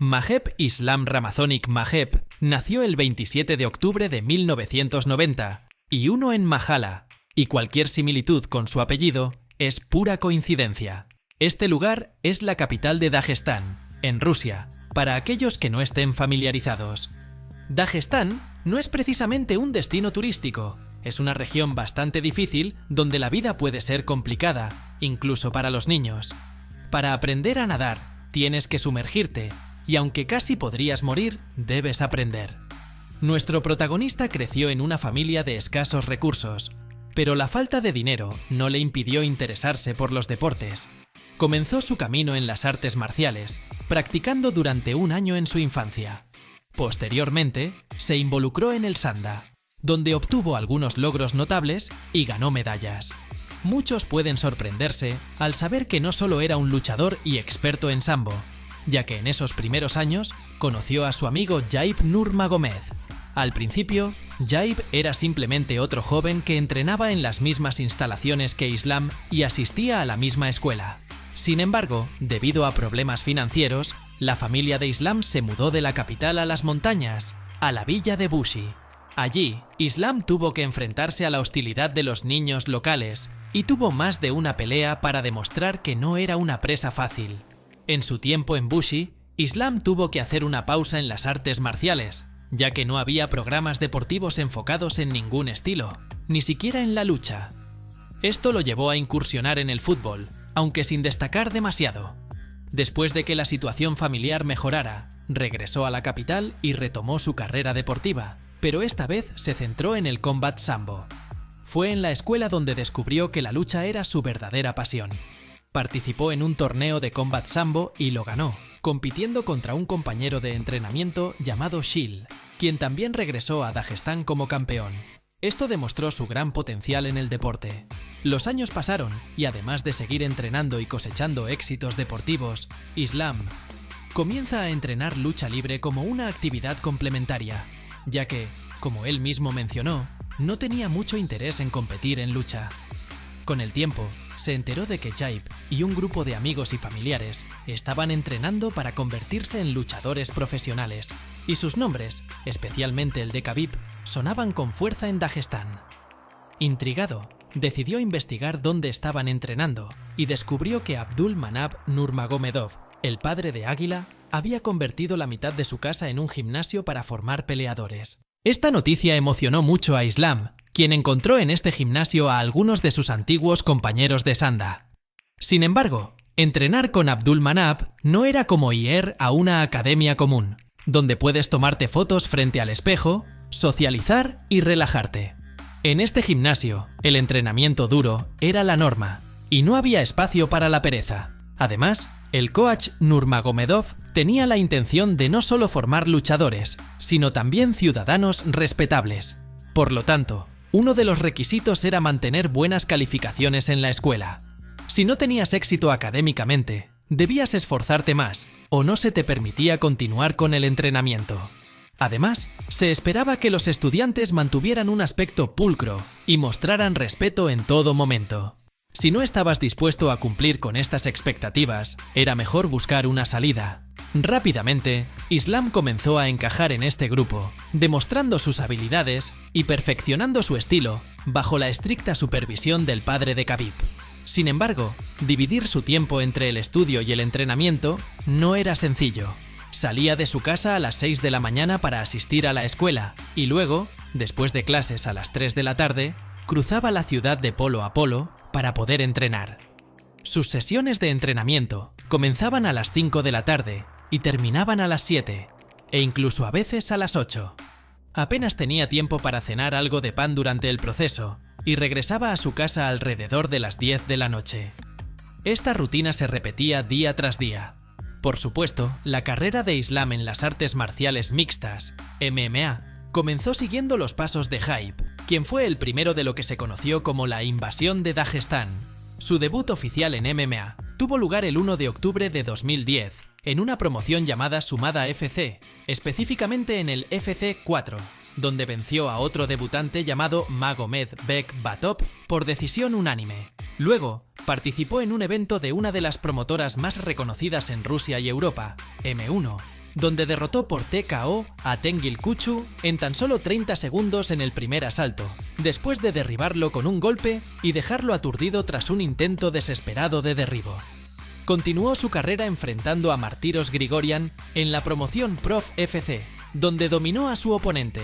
Maheb Islam Ramazonic Maheb nació el 27 de octubre de 1990 y uno en Mahala, y cualquier similitud con su apellido es pura coincidencia. Este lugar es la capital de Dagestán, en Rusia, para aquellos que no estén familiarizados. Dagestán no es precisamente un destino turístico, es una región bastante difícil donde la vida puede ser complicada, incluso para los niños. Para aprender a nadar, tienes que sumergirte, y aunque casi podrías morir, debes aprender. Nuestro protagonista creció en una familia de escasos recursos, pero la falta de dinero no le impidió interesarse por los deportes. Comenzó su camino en las artes marciales, practicando durante un año en su infancia. Posteriormente, se involucró en el sanda, donde obtuvo algunos logros notables y ganó medallas. Muchos pueden sorprenderse al saber que no solo era un luchador y experto en sambo, ya que en esos primeros años conoció a su amigo Jaib Nurmagomedov. Al principio, Jaib era simplemente otro joven que entrenaba en las mismas instalaciones que Islam y asistía a la misma escuela. Sin embargo, debido a problemas financieros, la familia de Islam se mudó de la capital a las montañas, a la villa de Bushi. Allí, Islam tuvo que enfrentarse a la hostilidad de los niños locales y tuvo más de una pelea para demostrar que no era una presa fácil. En su tiempo en Bushi, Islam tuvo que hacer una pausa en las artes marciales, ya que no había programas deportivos enfocados en ningún estilo, ni siquiera en la lucha. Esto lo llevó a incursionar en el fútbol, aunque sin destacar demasiado. Después de que la situación familiar mejorara, regresó a la capital y retomó su carrera deportiva, pero esta vez se centró en el combat sambo. Fue en la escuela donde descubrió que la lucha era su verdadera pasión. Participó en un torneo de combat sambo y lo ganó, compitiendo contra un compañero de entrenamiento llamado Shil, quien también regresó a Dagestán como campeón. Esto demostró su gran potencial en el deporte. Los años pasaron y además de seguir entrenando y cosechando éxitos deportivos, Islam comienza a entrenar lucha libre como una actividad complementaria, ya que, como él mismo mencionó, no tenía mucho interés en competir en lucha. Con el tiempo, se enteró de que Jaib y un grupo de amigos y familiares estaban entrenando para convertirse en luchadores profesionales, y sus nombres, especialmente el de Khabib, sonaban con fuerza en Dagestán. Intrigado, decidió investigar dónde estaban entrenando y descubrió que Abdul Manap Nurmagomedov, el padre de Águila, había convertido la mitad de su casa en un gimnasio para formar peleadores. Esta noticia emocionó mucho a Islam, quien encontró en este gimnasio a algunos de sus antiguos compañeros de sanda. Sin embargo, entrenar con Abdul Manap no era como ir a una academia común, donde puedes tomarte fotos frente al espejo, socializar y relajarte. En este gimnasio, el entrenamiento duro era la norma, y no había espacio para la pereza. Además, el coach Nurmagomedov tenía la intención de no solo formar luchadores, sino también ciudadanos respetables. Por lo tanto, uno de los requisitos era mantener buenas calificaciones en la escuela. Si no tenías éxito académicamente, debías esforzarte más, o no se te permitía continuar con el entrenamiento. Además, se esperaba que los estudiantes mantuvieran un aspecto pulcro y mostraran respeto en todo momento. Si no estabas dispuesto a cumplir con estas expectativas, era mejor buscar una salida. Rápidamente, Islam comenzó a encajar en este grupo, demostrando sus habilidades y perfeccionando su estilo bajo la estricta supervisión del padre de Khabib. Sin embargo, dividir su tiempo entre el estudio y el entrenamiento no era sencillo. Salía de su casa a las 6 de la mañana para asistir a la escuela y luego, después de clases a las 3 de la tarde, cruzaba la ciudad de polo a polo para poder entrenar. Sus sesiones de entrenamiento comenzaban a las 5 de la tarde y terminaban a las 7, e incluso a veces a las 8. Apenas tenía tiempo para cenar algo de pan durante el proceso y regresaba a su casa alrededor de las 10 de la noche. Esta rutina se repetía día tras día. Por supuesto, la carrera de Islam en las artes marciales mixtas, MMA, comenzó siguiendo los pasos de Jaib, quien fue el primero de lo que se conoció como la invasión de Dagestán. Su debut oficial en MMA tuvo lugar el 1 de octubre de 2010, en una promoción llamada Sumada FC, específicamente en el FC 4, donde venció a otro debutante llamado Magomed Bek Batop por decisión unánime. Luego, participó en un evento de una de las promotoras más reconocidas en Rusia y Europa, M1, donde derrotó por TKO a Tengil Kuchu en tan solo 30 segundos en el primer asalto, después de derribarlo con un golpe y dejarlo aturdido tras un intento desesperado de derribo. Continuó su carrera enfrentando a Martiros Grigorian en la promoción Prof FC, donde dominó a su oponente.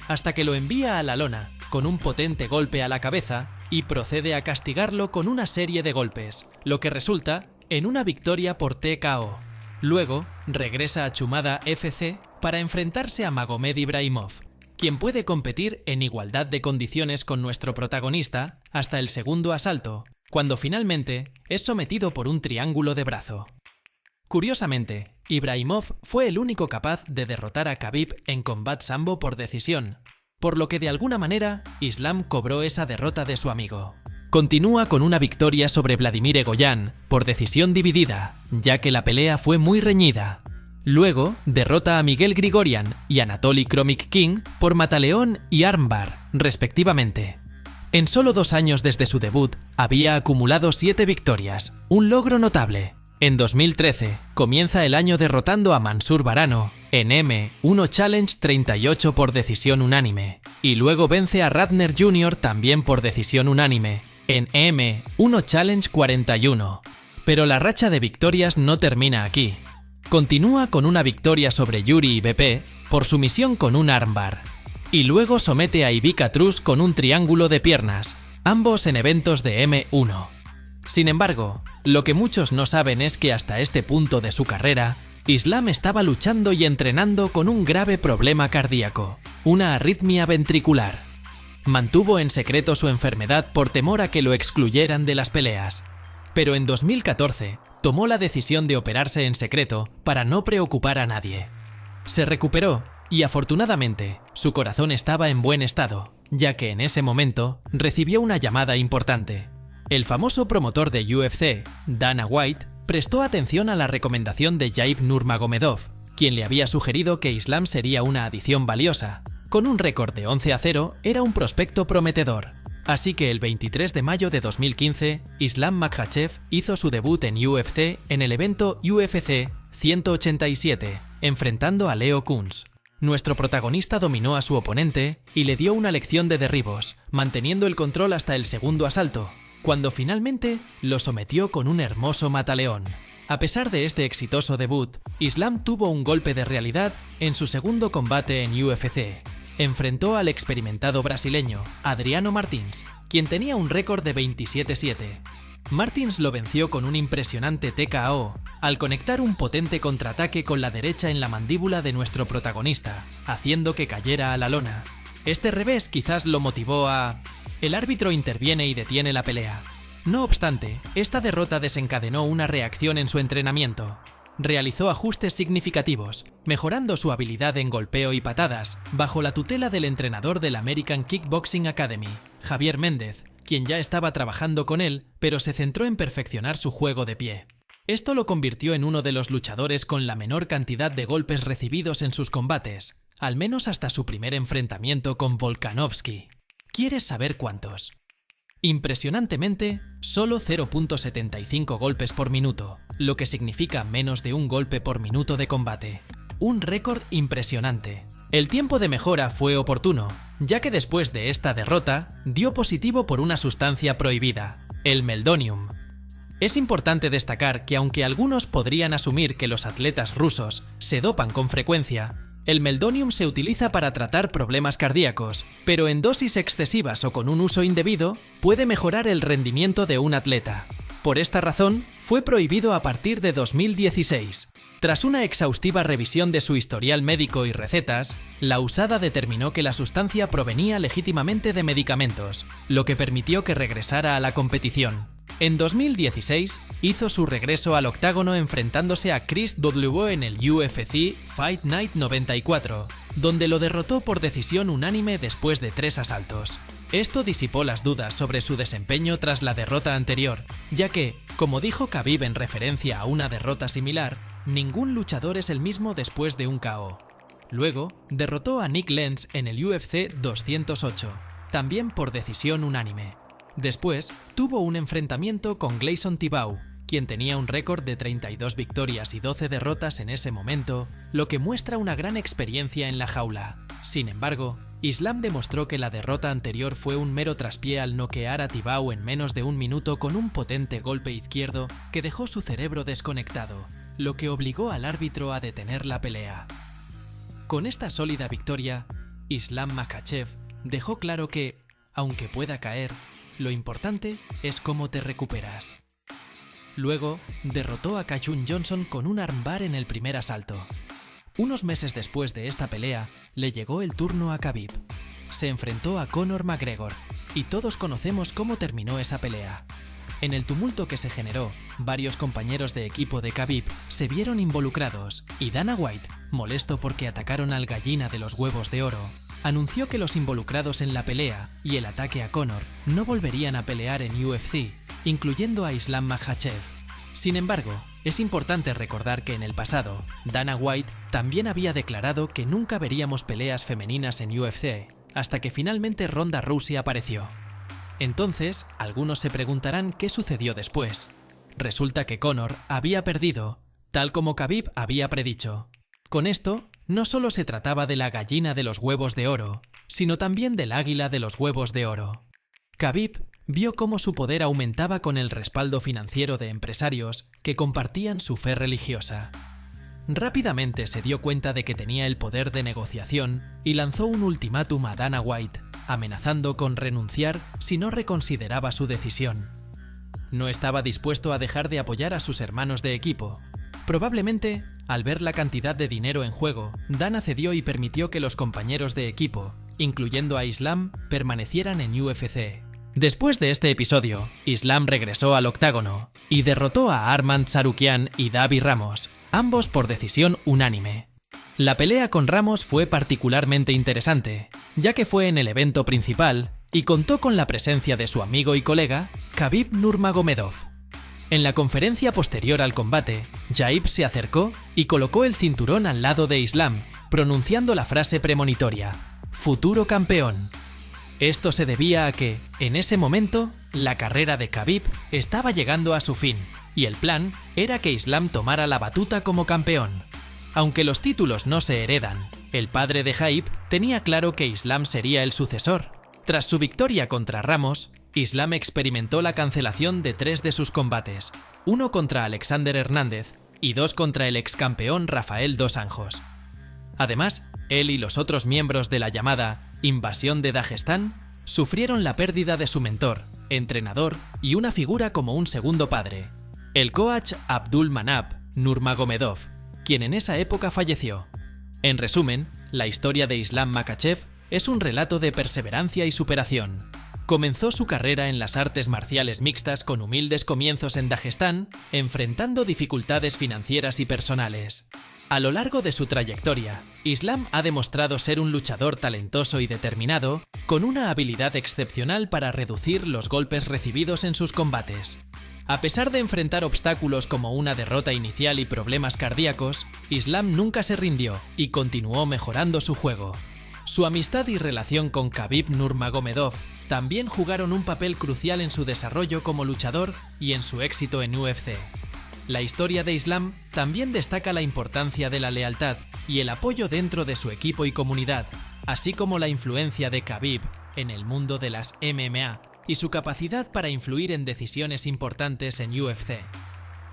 Hasta que lo envía a la lona, con un potente golpe a la cabeza, y procede a castigarlo con una serie de golpes, lo que resulta en una victoria por TKO. Luego, regresa a Chumada FC para enfrentarse a Magomed Ibrahimov, quien puede competir en igualdad de condiciones con nuestro protagonista hasta el segundo asalto, cuando finalmente es sometido por un triángulo de brazo. Curiosamente, Ibrahimov fue el único capaz de derrotar a Khabib en Combat Sambo por decisión, por lo que de alguna manera Islam cobró esa derrota de su amigo. Continúa con una victoria sobre Vladimir Egoyan por decisión dividida, ya que la pelea fue muy reñida. Luego derrota a Miguel Grigorian y Anatoly Chromik King por mataleón y armbar, respectivamente. En solo 2 años desde su debut, había acumulado 7 victorias, un logro notable. En 2013, comienza el año derrotando a Mansur Barano en M1 Challenge 38 por decisión unánime, y luego vence a Ratner Jr. también por decisión unánime, en M1 Challenge 41. Pero la racha de victorias no termina aquí. Continúa con una victoria sobre Yuri BP por sumisión con un armbar. Y luego somete a Ivica Trus con un triángulo de piernas, ambos en eventos de M1. Sin embargo, lo que muchos no saben es que hasta este punto de su carrera, Islam estaba luchando y entrenando con un grave problema cardíaco, una arritmia ventricular. Mantuvo en secreto su enfermedad por temor a que lo excluyeran de las peleas. Pero en 2014, tomó la decisión de operarse en secreto para no preocupar a nadie. Se recuperó y afortunadamente su corazón estaba en buen estado, ya que en ese momento recibió una llamada importante. El famoso promotor de UFC, Dana White, prestó atención a la recomendación de Jair Nurmagomedov, quien le había sugerido que Islam sería una adición valiosa. Con un récord de 11-0, era un prospecto prometedor. Así que el 23 de mayo de 2015, Islam Makhachev hizo su debut en UFC en el evento UFC 187, enfrentando a Leo Kuntz. Nuestro protagonista dominó a su oponente y le dio una lección de derribos, manteniendo el control hasta el segundo asalto, cuando finalmente lo sometió con un hermoso mataleón. A pesar de este exitoso debut, Islam tuvo un golpe de realidad en su segundo combate en UFC. Enfrentó al experimentado brasileño Adriano Martins, quien tenía un récord de 27-7. Martins lo venció con un impresionante TKO, al conectar un potente contraataque con la derecha en la mandíbula de nuestro protagonista, haciendo que cayera a la lona. Este revés quizás lo motivó a... El árbitro interviene y detiene la pelea. No obstante, esta derrota desencadenó una reacción en su entrenamiento. Realizó ajustes significativos, mejorando su habilidad en golpeo y patadas, bajo la tutela del entrenador del American Kickboxing Academy, Javier Méndez, quien ya estaba trabajando con él, pero se centró en perfeccionar su juego de pie. Esto lo convirtió en uno de los luchadores con la menor cantidad de golpes recibidos en sus combates, al menos hasta su primer enfrentamiento con Volkanovski. ¿Quieres saber cuántos? Impresionantemente, solo 0.75 golpes por minuto, lo que significa menos de un golpe por minuto de combate. Un récord impresionante. El tiempo de mejora fue oportuno, ya que después de esta derrota, dio positivo por una sustancia prohibida, el meldonium. Es importante destacar que aunque algunos podrían asumir que los atletas rusos se dopan con frecuencia, el meldonium se utiliza para tratar problemas cardíacos, pero en dosis excesivas o con un uso indebido, puede mejorar el rendimiento de un atleta. Por esta razón, fue prohibido a partir de 2016. Tras una exhaustiva revisión de su historial médico y recetas, la USADA determinó que la sustancia provenía legítimamente de medicamentos, lo que permitió que regresara a la competición. En 2016, hizo su regreso al octágono enfrentándose a Chris W. en el UFC Fight Night 94, donde lo derrotó por decisión unánime después de 3 asaltos. Esto disipó las dudas sobre su desempeño tras la derrota anterior, ya que, como dijo Khabib en referencia a una derrota similar, ningún luchador es el mismo después de un KO. Luego, derrotó a Nick Lenz en el UFC 208, también por decisión unánime. Después, tuvo un enfrentamiento con Gleison Tibau, quien tenía un récord de 32 victorias y 12 derrotas en ese momento, lo que muestra una gran experiencia en la jaula. Sin embargo, Islam demostró que la derrota anterior fue un mero traspié al noquear a Tibau en menos de un minuto con un potente golpe izquierdo que dejó su cerebro desconectado, lo que obligó al árbitro a detener la pelea. Con esta sólida victoria, Islam Makhachev dejó claro que, aunque pueda caer, lo importante es cómo te recuperas. Luego, derrotó a Kachun Johnson con un armbar en el primer asalto. Unos meses después de esta pelea, le llegó el turno a Khabib. Se enfrentó a Conor McGregor, y todos conocemos cómo terminó esa pelea. En el tumulto que se generó, varios compañeros de equipo de Khabib se vieron involucrados, y Dana White, molesto porque atacaron al gallina de los huevos de oro, anunció que los involucrados en la pelea y el ataque a Conor no volverían a pelear en UFC, incluyendo a Islam Makhachev. Sin embargo, es importante recordar que en el pasado, Dana White también había declarado que nunca veríamos peleas femeninas en UFC, hasta que finalmente Ronda Rousey apareció. Entonces, algunos se preguntarán qué sucedió después. Resulta que Conor había perdido, tal como Khabib había predicho. Con esto, no solo se trataba de la gallina de los huevos de oro, sino también del águila de los huevos de oro. Khabib vio cómo su poder aumentaba con el respaldo financiero de empresarios que compartían su fe religiosa. Rápidamente se dio cuenta de que tenía el poder de negociación y lanzó un ultimátum a Dana White, amenazando con renunciar si no reconsideraba su decisión. No estaba dispuesto a dejar de apoyar a sus hermanos de equipo. Probablemente, al ver la cantidad de dinero en juego, Dana cedió y permitió que los compañeros de equipo, incluyendo a Islam, permanecieran en UFC. Después de este episodio, Islam regresó al octágono y derrotó a Arman Tsarukyan y Davi Ramos, ambos por decisión unánime. La pelea con Ramos fue particularmente interesante, ya que fue en el evento principal y contó con la presencia de su amigo y colega, Khabib Nurmagomedov. En la conferencia posterior al combate, Jaib se acercó y colocó el cinturón al lado de Islam, pronunciando la frase premonitoria: «Futuro campeón». Esto se debía a que, en ese momento, la carrera de Khabib estaba llegando a su fin, y el plan era que Islam tomara la batuta como campeón. Aunque los títulos no se heredan, el padre de Jaib tenía claro que Islam sería el sucesor. Tras su victoria contra Ramos, Islam experimentó la cancelación de 3 de sus combates, 1 contra Alexander Hernández y 2 contra el ex campeón Rafael Dos Anjos. Además, él y los otros miembros de la llamada Invasión de Dagestán sufrieron la pérdida de su mentor, entrenador y una figura como un segundo padre, el coach Abdul Manap Nurmagomedov, quien en esa época falleció. En resumen, la historia de Islam Makhachev es un relato de perseverancia y superación. Comenzó su carrera en las artes marciales mixtas con humildes comienzos en Dagestán, enfrentando dificultades financieras y personales. A lo largo de su trayectoria, Islam ha demostrado ser un luchador talentoso y determinado, con una habilidad excepcional para reducir los golpes recibidos en sus combates. A pesar de enfrentar obstáculos como una derrota inicial y problemas cardíacos, Islam nunca se rindió y continuó mejorando su juego. Su amistad y relación con Khabib Nurmagomedov también jugaron un papel crucial en su desarrollo como luchador y en su éxito en UFC. La historia de Islam también destaca la importancia de la lealtad y el apoyo dentro de su equipo y comunidad, así como la influencia de Khabib en el mundo de las MMA y su capacidad para influir en decisiones importantes en UFC.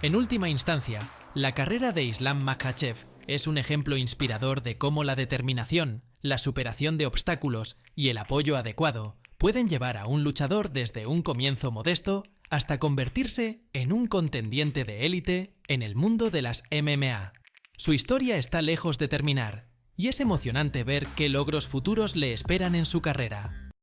En última instancia, la carrera de Islam Makhachev es un ejemplo inspirador de cómo la determinación, la superación de obstáculos y el apoyo adecuado pueden llevar a un luchador desde un comienzo modesto hasta convertirse en un contendiente de élite en el mundo de las MMA. Su historia está lejos de terminar, y es emocionante ver qué logros futuros le esperan en su carrera.